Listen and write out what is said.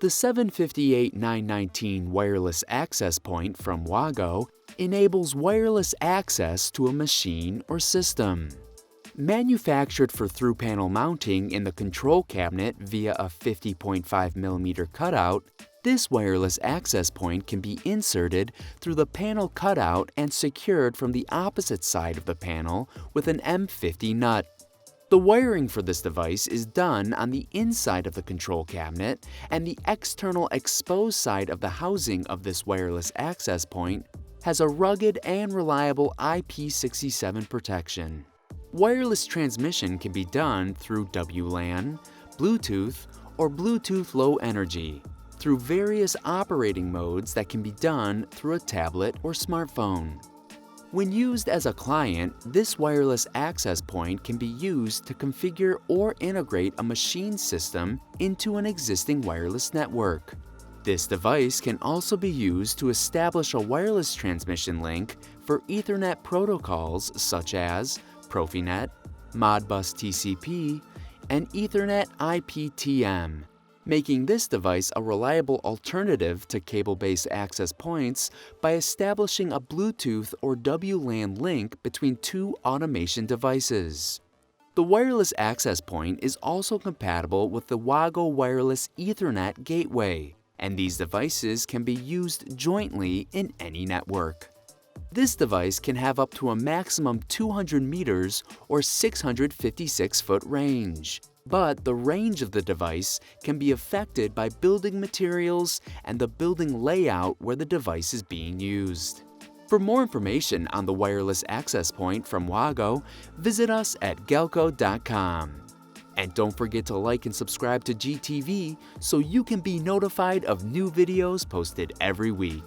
The 758-919 wireless access point from Wago enables wireless access to a machine or system. Manufactured for through-panel mounting in the control cabinet via a 50.5mm cutout, this wireless access point can be inserted through the panel cutout and secured from the opposite side of the panel with an M50 nut. The wiring for this device is done on the inside of the control cabinet, and the external exposed side of the housing of this wireless access point has a rugged and reliable IP67 protection. Wireless transmission can be done through WLAN, Bluetooth, or Bluetooth Low Energy, through various operating modes that can be done through a tablet or smartphone. When used as a client, this wireless access point can be used to configure or integrate a machine system into an existing wireless network. This device can also be used to establish a wireless transmission link for Ethernet protocols such as Profinet, Modbus TCP, and Ethernet IPTM, making this device a reliable alternative to cable-based access points by establishing a Bluetooth or WLAN link between two automation devices. The wireless access point is also compatible with the Wago Wireless Ethernet Gateway, and these devices can be used jointly in any network. This device can have up to a maximum 200 meters or 656-foot range. But the range of the device can be affected by building materials and the building layout where the device is being used. For more information on the wireless access point from Wago, visit us at gelco.com. And don't forget to like and subscribe to GTV so you can be notified of new videos posted every week.